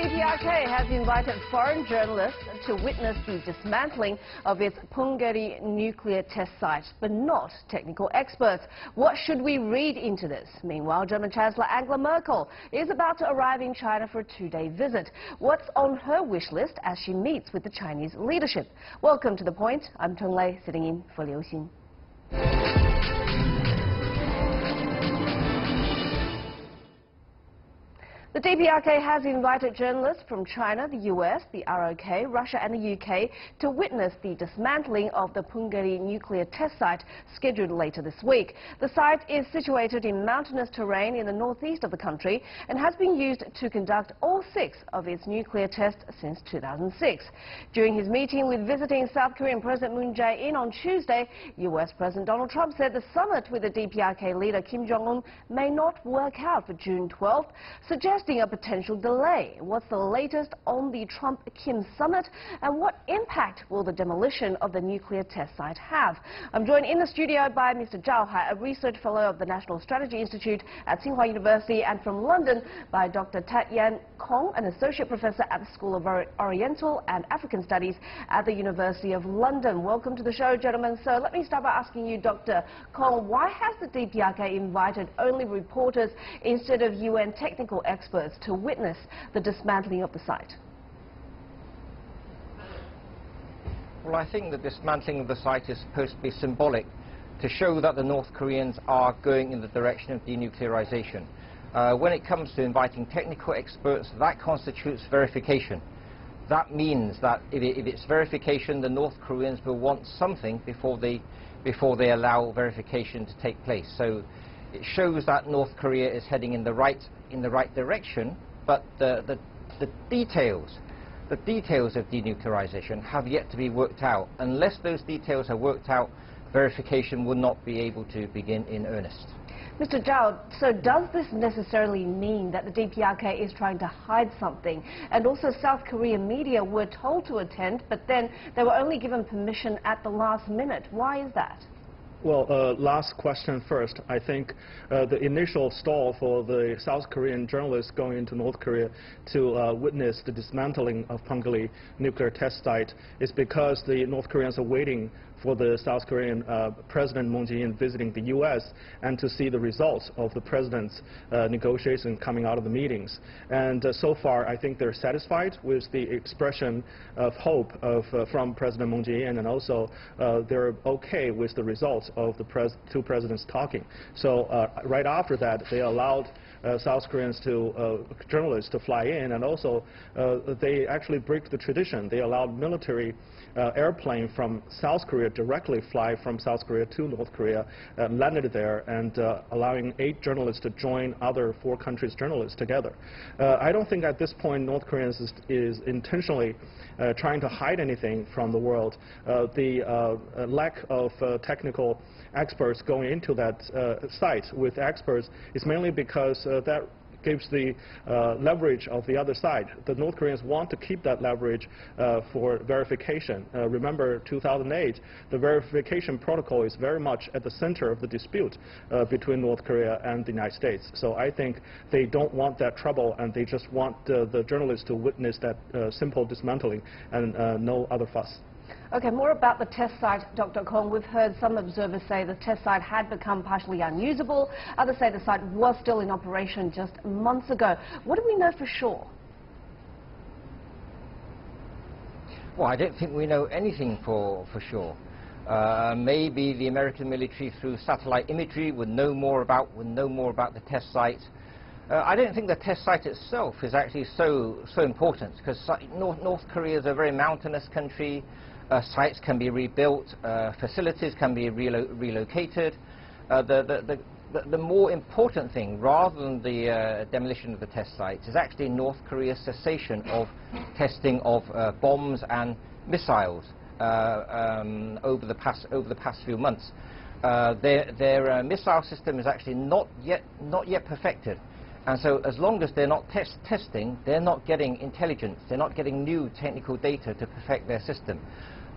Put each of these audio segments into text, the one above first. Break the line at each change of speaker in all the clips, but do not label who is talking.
DPRK has invited foreign journalists to witness the dismantling of its Punggye-ri nuclear test site, but not technical experts. What should we read into this? Meanwhile, German Chancellor Angela Merkel is about to arrive in China for a two-day visit. What's on her wish list as she meets with the Chinese leadership? Welcome to The Point. I'm Cheng Lei, sitting in for Liu Xin. The DPRK has invited journalists from China, the US, the ROK, Russia and the UK to witness the dismantling of the Punggye-ri nuclear test site scheduled later this week. The site is situated in mountainous terrain in the northeast of the country and has been used to conduct all 6 of its nuclear tests since 2006. During his meeting with visiting South Korean President Moon Jae-in on Tuesday, US President Donald Trump said the summit with the DPRK leader Kim Jong Un may not work out for June 12th, suggesting a potential delay. What's the latest on the Trump-Kim summit, and what impact will the demolition of the nuclear test site have? I'm joined in the studio by Mr. Zhao Hai, a research fellow of the National Strategy Institute at Tsinghua University, and from London by Dr. Tat Yan Kong, an associate professor at the School of Oriental and African Studies at the University of London. Welcome to the show, gentlemen. So let me start by asking you, Dr. Kong, why has the DPRK invited only reporters instead of UN technical experts to witness the dismantling of the site?
Well, I think the dismantling of the site is supposed to be symbolic to show that the North Koreans are going in the direction of denuclearization. When it comes to inviting technical experts, that constitutes verification. That means that if it's verification, the North Koreans will want something before they allow verification to take place. So it shows that North Korea is heading in the right direction, but the details of denuclearization have yet to be worked out. Unless those details are worked out, verification will not be able to begin in earnest.
Mr. Zhao, so does this necessarily mean that the DPRK is trying to hide something? And also South Korean media were told to attend, but then they were only given permission at the last minute. Why is that?
Well, last question first. I think the initial stall for the South Korean journalists going into North Korea to witness the dismantling of Punggye-ri nuclear test site is because the North Koreans are waiting for the South Korean President Moon Jae-in visiting the U.S. and to see the results of the president's negotiation coming out of the meetings. And so far, I think they're satisfied with the expression of hope from President Moon Jae-in, and also they're okay with the results of the two presidents talking. So right after that, they allowed South Koreans journalists to fly in, and also they actually break the tradition. They allowed military airplane from South Korea directly fly from South Korea to North Korea, landed there, and allowing 8 journalists to join other 4 countries' journalists together. I don't think at this point North Koreans is intentionally trying to hide anything from the world. The lack of technical experts going into that site with experts is mainly because that gives the leverage of the other side. The North Koreans want to keep that leverage for verification. Remember 2008, the verification protocol is very much at the center of the dispute between North Korea and the United States. So I think they don't want that trouble, and they just want the journalists to witness that simple dismantling and no other fuss.
Okay, more about the test site, Dr. Kong. We've heard some observers say the test site had become partially unusable. Others say the site was still in operation just months ago. What do we know for sure?
Well, I don't think we know anything for sure. Maybe the American military, through satellite imagery, would know more about the test site. I don't think the test site itself is actually so important, because North Korea is a very mountainous country. Sites can be rebuilt, facilities can be relocated. The more important thing, rather than the demolition of the test site, is actually North Korea's cessation of testing of bombs and missiles over the past few months. Their missile system is actually not yet perfected. And so as long as they're not testing, they're not getting intelligence, they're not getting new technical data to perfect their system.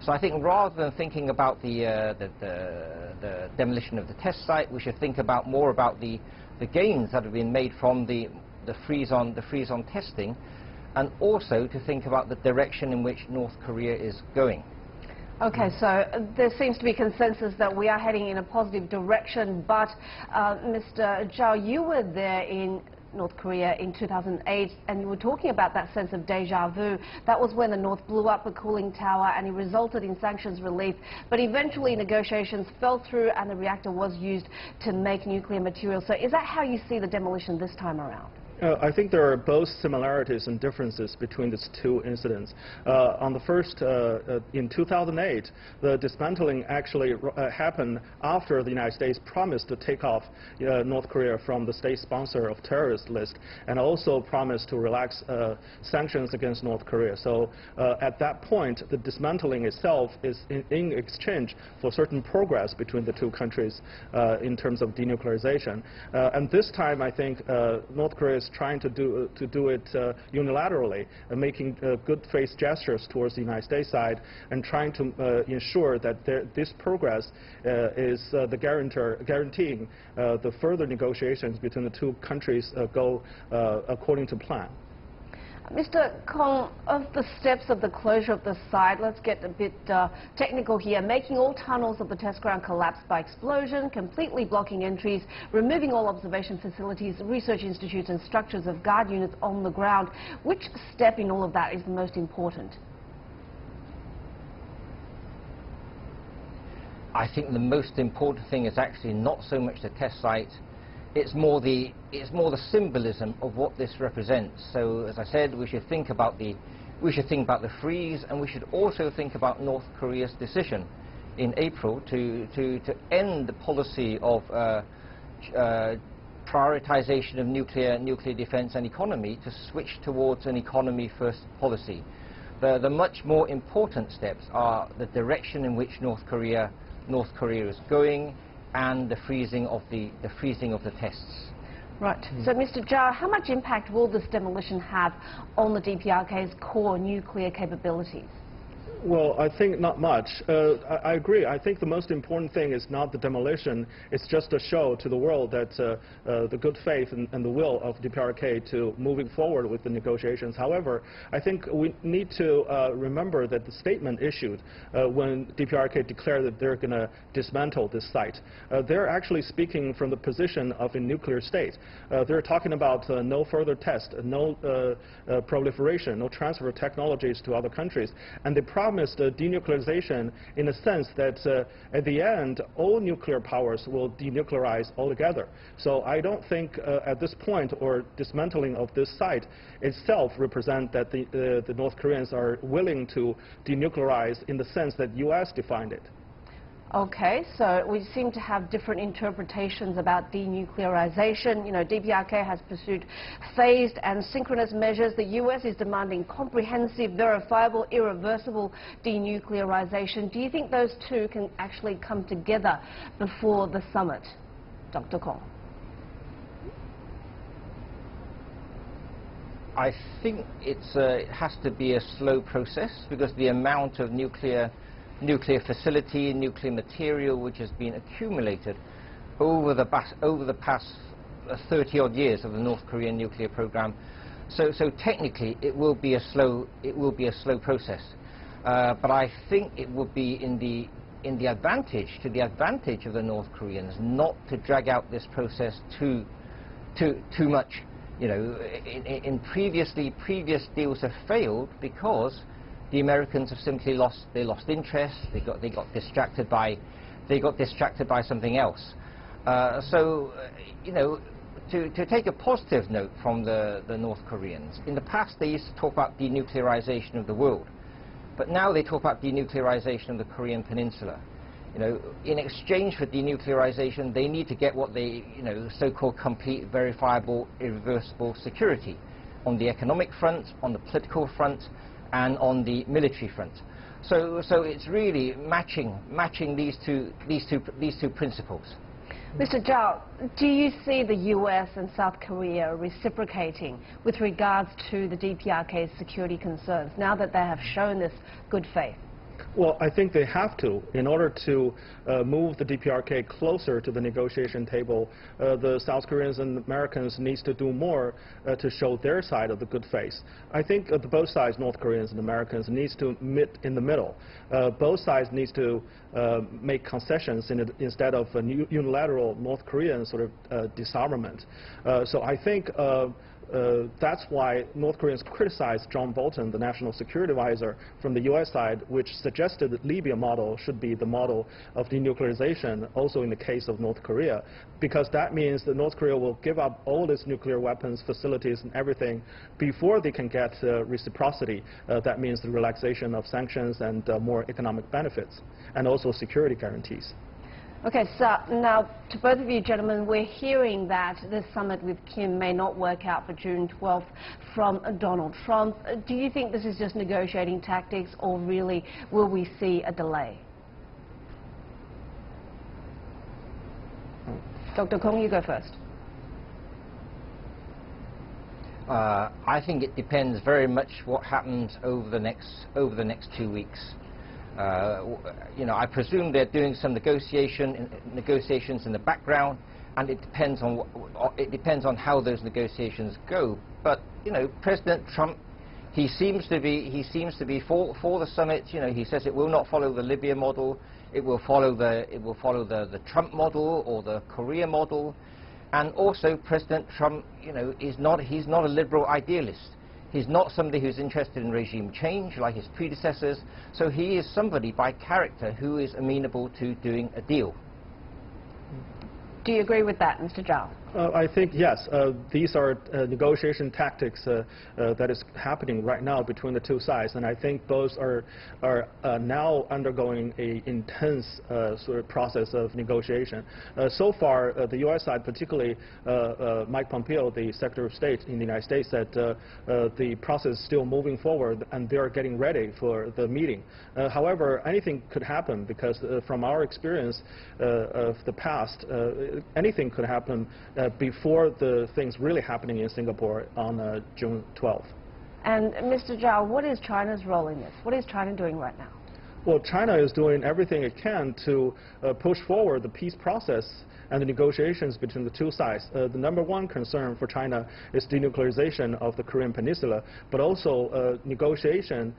So I think rather than thinking about the demolition of the test site, we should think more about the gains that have been made from the freeze-on testing, and also to think about the direction in which North Korea is going.
Okay, so there seems to be consensus that we are heading in a positive direction, but Mr. Zhao, you were there in North Korea in 2008, and you were talking about that sense of deja vu. That was when the North blew up a cooling tower, and it resulted in sanctions relief. But eventually negotiations fell through, and the reactor was used to make nuclear material. So is that how you see the demolition this time around?
I think there are both similarities and differences between these two incidents. On the first, in 2008, the dismantling actually happened after the United States promised to take off North Korea from the state sponsor of terrorist list, and also promised to relax sanctions against North Korea. So at that point, the dismantling itself is in exchange for certain progress between the two countries in terms of denuclearization. And this time, I think North Korea is trying to do it unilaterally, making good faith gestures towards the United States side, and trying to ensure that this progress is guaranteeing the further negotiations between the two countries go according to plan.
Mr. Kong, of the steps of the closure of the site, let's get a bit technical here. Making all tunnels of the test ground collapse by explosion, completely blocking entries, removing all observation facilities, research institutes and structures of guard units on the ground. Which step in all of that is the most important?
I think the most important thing is actually not so much the test site. It's more the symbolism of what this represents. So, as I said, we should think about the freeze, and we should also think about North Korea's decision in April to end the policy of prioritization of nuclear defense and economy, to switch towards an economy first policy. The much more important steps are the direction in which North Korea is going, and the freezing of the tests.
Right. So, Mr. Zhao, how much impact will this demolition have on the DPRK's core nuclear capabilities?
Well, I think not much. I agree. I think the most important thing is not the demolition. It's just a show to the world that the good faith and the will of DPRK to moving forward with the negotiations. However, I think we need to remember that the statement issued when DPRK declared that they're going to dismantle this site, they're actually speaking from the position of a nuclear state. They're talking about no further test, no proliferation, no transfer of technologies to other countries, and they promised denuclearization in a sense that at the end all nuclear powers will denuclearize altogether. So I don't think at this point or dismantling of this site itself represent that the North Koreans are willing to denuclearize in the sense that U.S. defined it.
Okay, so we seem to have different interpretations about denuclearization. You know, DPRK has pursued phased and synchronous measures. The U.S. is demanding comprehensive, verifiable, irreversible denuclearization. Do you think those two can actually come together before the summit, Dr. Kong?
I think it has to be a slow process, because the amount of nuclear facility, nuclear material which has been accumulated over the past 30-odd years of the North Korean nuclear program. So technically it will be a slow process. But I think it would be to the advantage of the North Koreans not to drag out this process too much. You know, previous deals have failed because the Americans have simply lost interest. They got distracted by something else. So, you know, to take a positive note from the North Koreans, in the past they used to talk about denuclearization of the world, but now they talk about denuclearization of the Korean Peninsula. You know, in exchange for denuclearization, they need to get what they, so-called complete, verifiable, irreversible security on the economic front, on the political front, and on the military front. So it's really matching these two principles.
Mr. Zhao, do you see the U.S. and South Korea reciprocating with regards to the DPRK's security concerns now that they have shown this good faith?
Well, I think they have to. In order to move the DPRK closer to the negotiation table, the South Koreans and Americans need to do more to show their side of the good faith. I think both sides, North Koreans and Americans, needs to meet in the middle. Both sides need to make concessions instead of a unilateral North Korean sort of disarmament. So I think that's why North Koreans criticized John Bolton, the national security advisor from the U.S. side, which suggested that Libya model should be the model of denuclearization, also in the case of North Korea, because that means that North Korea will give up all its nuclear weapons, facilities, and everything before they can get reciprocity. That means the relaxation of sanctions and more economic benefits, and also security guarantees.
Okay, so now to both of you gentlemen, we're hearing that this summit with Kim may not work out for June 12th from Donald Trump. Do you think this is just negotiating tactics, or really will we see a delay? Dr. Kong, you go first.
I think it depends very much what happens over the next 2 weeks. You know, I presume they're doing some negotiations in the background, and it depends on how those negotiations go. But you know, President Trump, he seems to be for the summit. You know, he says it will not follow the Libya model. It will follow the Trump model or the Korea model. And also, President Trump, you know, he's not a liberal idealist. He's not somebody who's interested in regime change like his predecessors, so he is somebody by character who is amenable to doing a deal.
Do you agree with that, Mr. Zhao?
I think, yes, these are negotiation tactics that is happening right now between the two sides, and I think both are now undergoing an intense sort of process of negotiation. So far, the U.S. side, particularly Mike Pompeo, the Secretary of State in the United States, said the process is still moving forward and they are getting ready for the meeting. However, anything could happen because from our experience of the past, anything could happen before the things really happening in Singapore on June 12th.
And Mr. Zhao, what is China's role in this? What is China doing right now?
Well, China is doing everything it can to push forward the peace process and the negotiations between the two sides. The number one concern for China is denuclearization of the Korean Peninsula, but also negotiation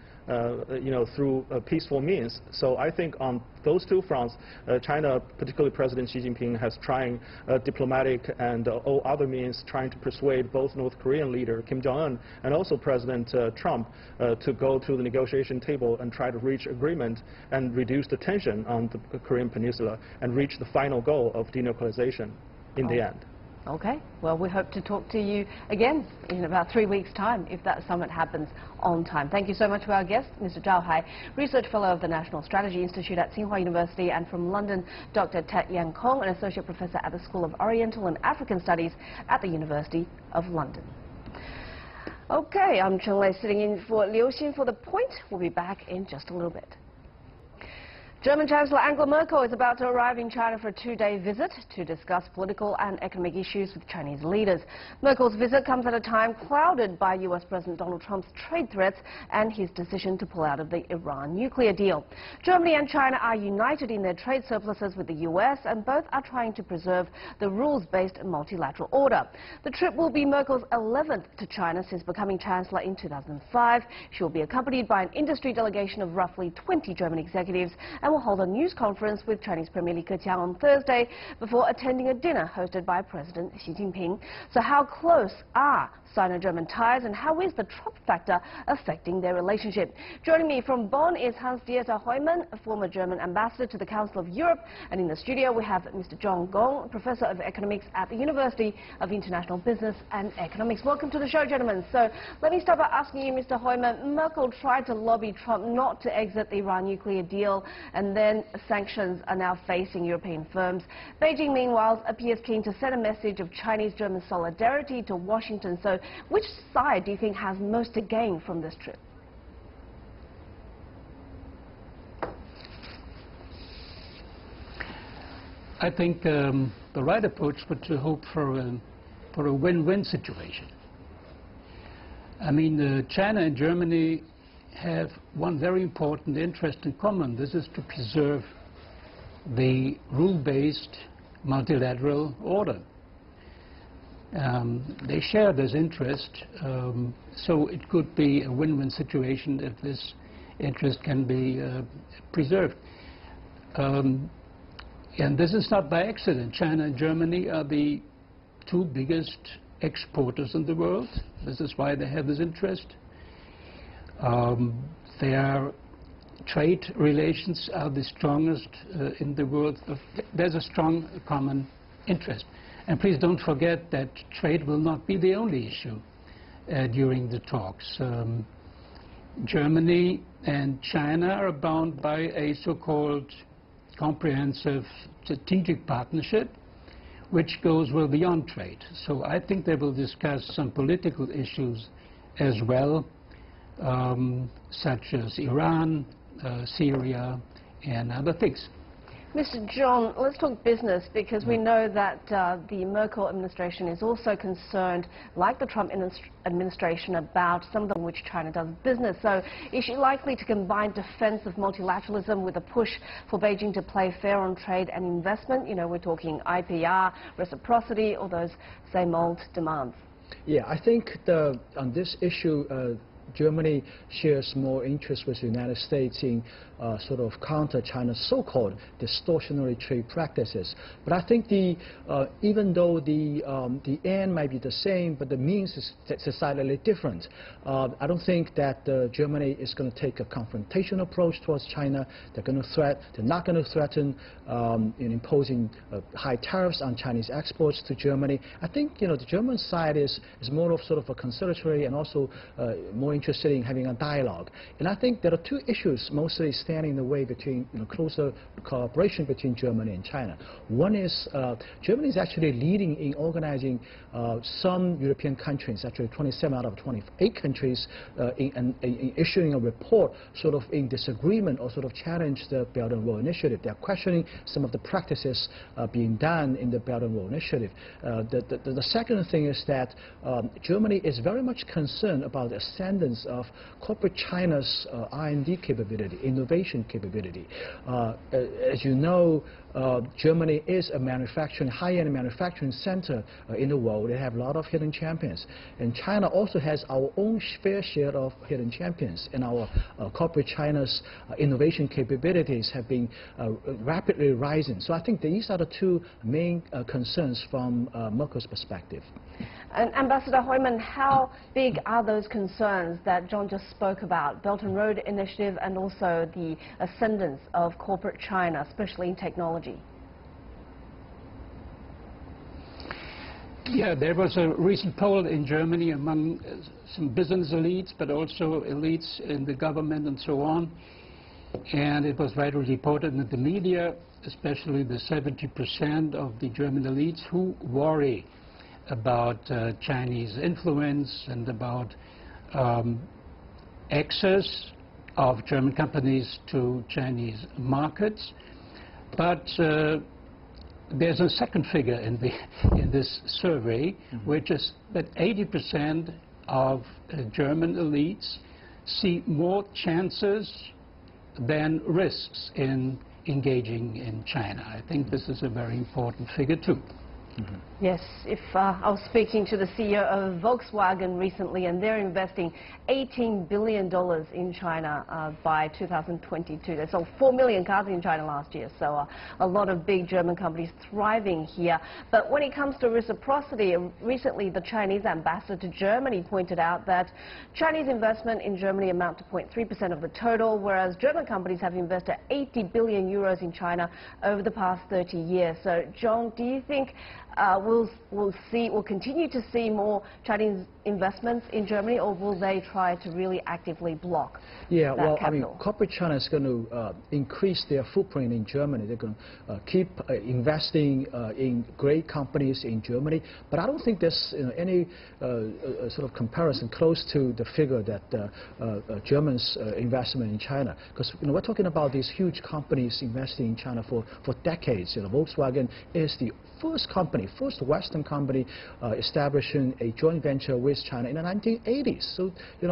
you know, through peaceful means. So I think on those two fronts, China, particularly President Xi Jinping, has trying diplomatic and all other means trying to persuade both North Korean leader Kim Jong Un and also President Trump to go to the negotiation table and try to reach agreement and reduce the tension on the Korean Peninsula and reach the final goal of denuclearization in the end.
Okay, well, we hope to talk to you again in about 3 weeks' time if that summit happens on time. Thank you so much to our guest, Mr. Zhao Hai, Research Fellow of the National Strategy Institute at Tsinghua University, and from London, Dr. Tat Yan Kong, an Associate Professor at the School of Oriental and African Studies at the University of London. Okay, I'm Chen Lei sitting in for Liu Xin for The Point. We'll be back in just a little bit. German Chancellor Angela Merkel is about to arrive in China for a 2-day visit to discuss political and economic issues with Chinese leaders. Merkel's visit comes at a time clouded by U.S. President Donald Trump's trade threats and his decision to pull out of the Iran nuclear deal. Germany and China are united in their trade surpluses with the U.S., and both are trying to preserve the rules-based multilateral order. The trip will be Merkel's 11th to China since becoming Chancellor in 2005. She will be accompanied by an industry delegation of roughly 20 German executives and will hold a news conference with Chinese Premier Li Keqiang on Thursday before attending a dinner hosted by President Xi Jinping. So how close are Sino-German ties, and how is the Trump factor affecting their relationship? Joining me from Bonn is Hans-Dieter Heumann, a former German ambassador to the Council of Europe, and in the studio we have Mr. John Gong, Professor of Economics at the University of International Business and Economics. Welcome to the show, gentlemen. So let me start by asking you, Mr. Heumann, Merkel tried to lobby Trump not to exit the Iran nuclear deal, and then sanctions are now facing European firms. Beijing, meanwhile, appears keen to send a message of Chinese-German solidarity to Washington. So which side do you think has most to gain from this trip?
I think the right approach would to hope for a win-win situation. I mean, China and Germany have one very important interest in common. This is to preserve the rule-based multilateral order. They share this interest, so it could be a win-win situation if this interest can be preserved. And this is not by accident. China and Germany are the two biggest exporters in the world. This is why they have this interest. Their trade relations are the strongest in the world. There's a strong common interest. And please don't forget that trade will not be the only issue during the talks. Germany and China are bound by a so-called comprehensive strategic partnership, which goes well beyond trade. So I think they will discuss some political issues as well, such as Iran, Syria, and other things.
Mr. John, let's talk business, because we know that the Merkel administration is also concerned, like the Trump administration, about some of the which China does business. So is she likely to combine defense of multilateralism with a push for Beijing to play fair on trade and investment? You know, we're talking IPR, reciprocity, all those same old demands.
Yeah, I think on this issue, Germany shares more interest with the United States in sort of counter China's so-called distortionary trade practices. But I think even though the end might be the same, but the means is decidedly different. I don't think that Germany is going to take a confrontational approach towards China. They're not going to threaten in imposing high tariffs on Chinese exports to Germany. I think the German side is more of sort of a conciliatory and also more interested in having a dialogue. And I think there are two issues mostly standing in the way between closer cooperation between Germany and China. One is Germany is actually leading in organizing some European countries, actually 27 out of 28 countries, in issuing a report sort of in disagreement or sort of challenge the Belt and Road Initiative. They are questioning some of the practices being done in the Belt and Road Initiative. The second thing is that Germany is very much concerned about the ascendance of corporate China's R&D capability, innovation capability. As you know, Germany is a high-end manufacturing center in the world. They have a lot of hidden champions. And China also has our own fair share of hidden champions. And our corporate China's innovation capabilities have been rapidly rising. So I think these are the two main concerns from Merkel's perspective.
And Ambassador Heumann, how big are those concerns that John just spoke about, Belt and Road Initiative and also the ascendance of corporate China, especially in technology?
Yeah, there was a recent poll in Germany among some business elites, but also elites in the government and so on. And it was widely reported in the media, especially the 70% of the German elites who worry about Chinese influence and about access of German companies to Chinese markets. But there's a second figure in this survey, which is that 80% of German elites see more chances than risks in engaging in China. I think this is a very important figure too.
Yes, I was speaking to the CEO of Volkswagen recently, and they're investing $18 billion in China by 2022. They sold 4 million cars in China last year, so a lot of big German companies thriving here. But when it comes to reciprocity, recently the Chinese ambassador to Germany pointed out that Chinese investment in Germany amount to 0.3% of the total, whereas German companies have invested 80 billion euros in China over the past 30 years. So, John, do you think we'll continue to see more Chinese investments in Germany, or will they try to really actively block that capital?
I mean, corporate China is going to increase their footprint in Germany. They're going to keep investing in great companies in Germany. But I don't think there's any sort of comparison close to the figure that Germans' investment in China. Because we're talking about these huge companies investing in China for decades. Volkswagen is the first Western company establishing a joint venture with China in the 1980s. So,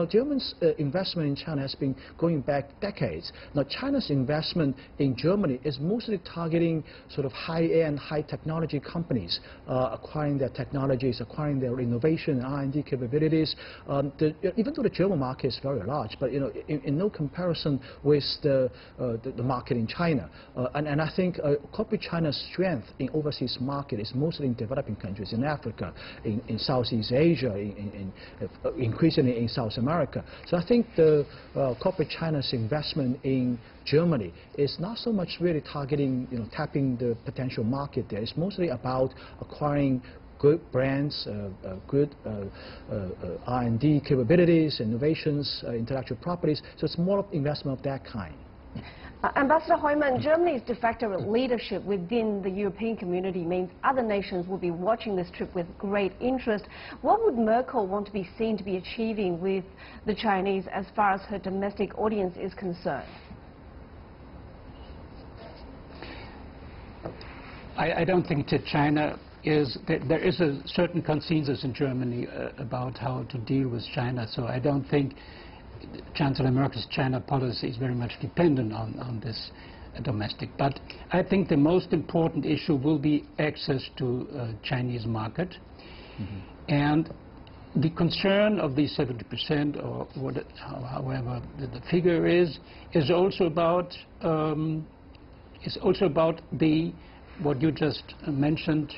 Germany's investment in China has been going back decades. Now, China's investment in Germany is mostly targeting sort of high-end, high-technology companies, acquiring their technologies, acquiring their innovation and R&D capabilities. Even though the German market is very large, but in no comparison with the market in China. And I think corporate China's strength in overseas market is mostly in developing countries, in Africa, in Southeast Asia, increasingly in South America. So I think the corporate China's investment in Germany is not so much really targeting, tapping the potential market there. It's mostly about acquiring good brands, good R&D capabilities, innovations, intellectual properties. So it's more of investment of that kind.
Ambassador Heumann, Germany's de facto leadership within the European community means other nations will be watching this trip with great interest. What would Merkel want to be seen to be achieving with the Chinese as far as her domestic audience is concerned?
I don't think that China is, there is a certain consensus in Germany about how to deal with China, so I don't think Chancellor Merkel's China policy is very much dependent on this domestic. But I think the most important issue will be access to Chinese market. And the concern of the 70% or however the figure is also about the what you just mentioned,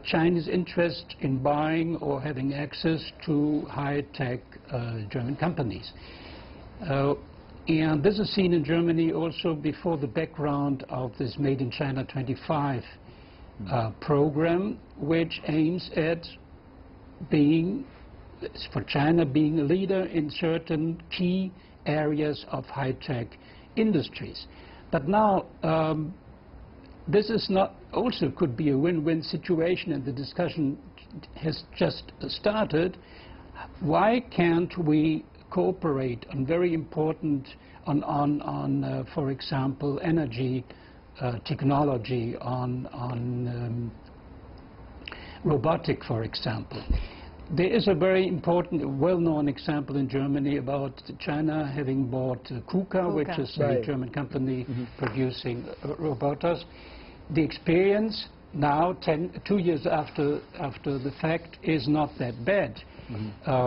Chinese interest in buying or having access to high-tech German companies. And this is seen in Germany also before the background of this Made in China 25 program, which aims at for China being a leader in certain key areas of high-tech industries. But now, this is not also could be a win-win situation, and the discussion has just started. Why can't we cooperate on very important, for example, energy technology, on robotic, for example? There is a very important, well-known example in Germany about China having bought KUKA, which is a German company producing robots. The experience now, 2 years after the fact, is not that bad.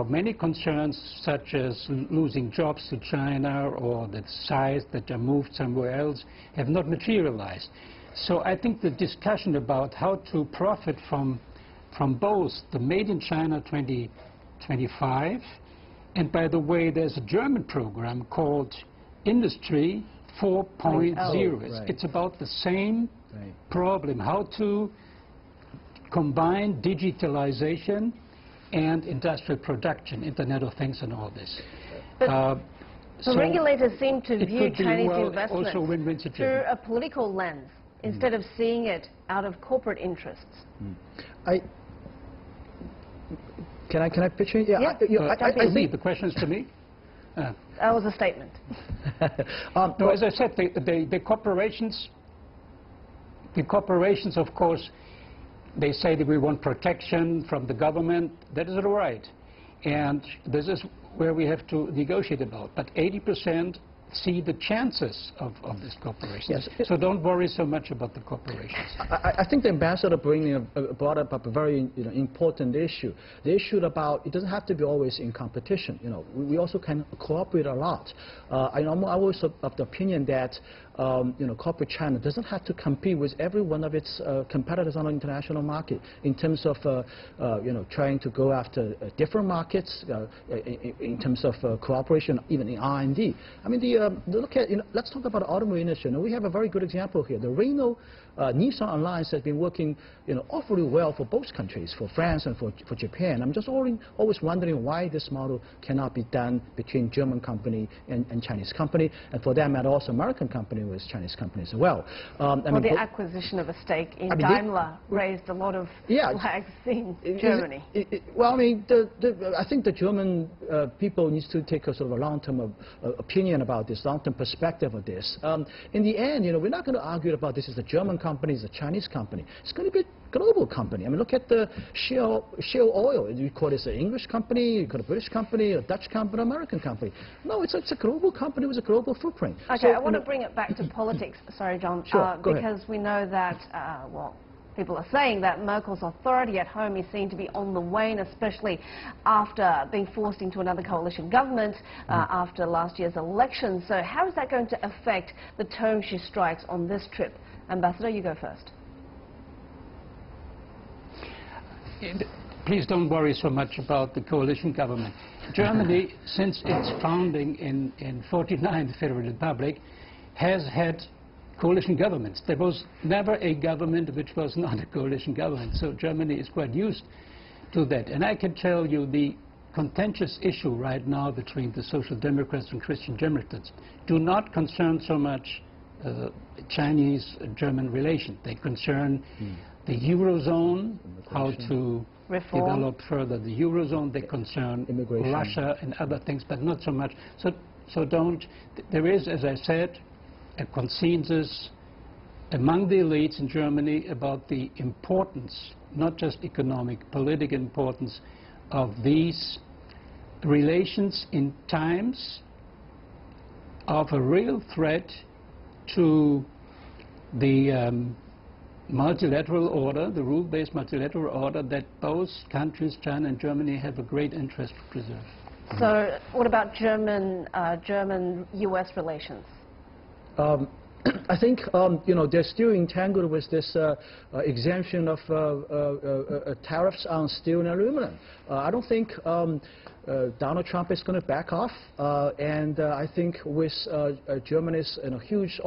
Many concerns, such as losing jobs to China or the size that are moved somewhere else, have not materialized. So I think the discussion about how to profit from both the Made in China 2025, and by the way, there's a German program called Industry 4.0. It's about the same problem, how to combine digitalization and industrial production, Internet of Things and all this.
But so regulators seem to view Chinese
investment
through a political lens instead of seeing it out of corporate interests.
Can I pitch in?
Yeah.
I
think the question is to me.
That was a statement.
No, as I said, the corporations, of course, they say that we want protection from the government. That is all right. And this is where we have to negotiate about. But 80% see the chances of this cooperation. Yes. So don't worry so much about the corporations.
I think the ambassador brought up a very important issue. The issue about it doesn't have to be always in competition. We also can cooperate a lot. I'm always of the opinion that corporate China doesn't have to compete with every one of its competitors on the international market in terms of trying to go after different markets in terms of cooperation, even in R&D. I mean, look at let's talk about the automobile industry. We have a very good example here. The Renault-Nissan alliance has been working awfully well for both countries, for France and for Japan. I'm just always wondering why this model cannot be done between German company and Chinese company, and for that matter also American company with Chinese companies as well.
The acquisition of a stake in Daimler raised a lot of flags in Germany.
Well, I mean, I think the German people need to take a sort of a long-term opinion about this. this long-term perspective of this. In the end, we're not going to argue about this is a German company, it's a Chinese company. It's going to be a global company. I mean, look at the shale oil. You call this an English company, you call it a British company, a Dutch company, an American company. No, it's a global company with a global footprint.
Okay,
so,
I want to bring it back to politics. Sorry, John.
Sure, go
because
ahead.
we know that, well, people are saying that Merkel's authority at home is seen to be on the wane, especially after being forced into another coalition government after last year's election. So how is that going to affect the tone she strikes on this trip? Ambassador, you go first.
Please don't worry so much about the coalition government. Germany, since its founding in 49, the Federal Republic, has had coalition governments. There was never a government which was not a coalition government. So Germany is quite used to that. And I can tell you the contentious issue right now between the Social Democrats and Christian Democrats do not concern so much Chinese-German relations. They concern the Eurozone, how to develop further the Eurozone. They concern Russia and other things, but not so much. So don't. There is, as I said, a consensus among the elites in Germany about the importance, not just economic, political importance of these relations in times of a real threat to the multilateral order, the rule-based multilateral order that both countries, China and Germany, have a great interest to preserve.
So what about German-US relations?
I think they're still entangled with this exemption of tariffs on steel and aluminum. I don't think Donald Trump is going to back off, and I think with Germany's huge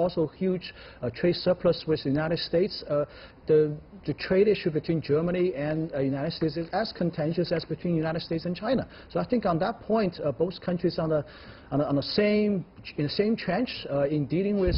trade surplus with the United States, the trade issue between Germany and the United States is as contentious as between the United States and China. So I think on that point, both countries in the same trench in dealing with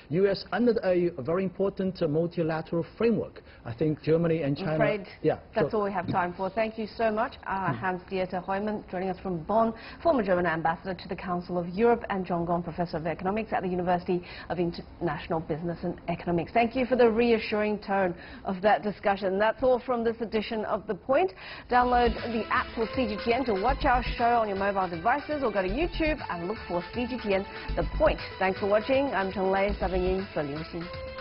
U.S. under a very important multilateral framework. I think Germany and China.
I'm afraid that's
sure.
all we have time for. Thank you so much, Hans-Dieter Heumann, joining us from Bonn, former German ambassador to the Council of Europe, and John Gong, professor of economics at the University of International Business and Economics. Thank you for the reassuring tone of that discussion. That's all from this edition of The Point. Download the app for CGTN to watch our show on your mobile devices, or go to YouTube and look for CGTN The Point. Thanks for watching. I'm Chen Lei, 7 for 流星。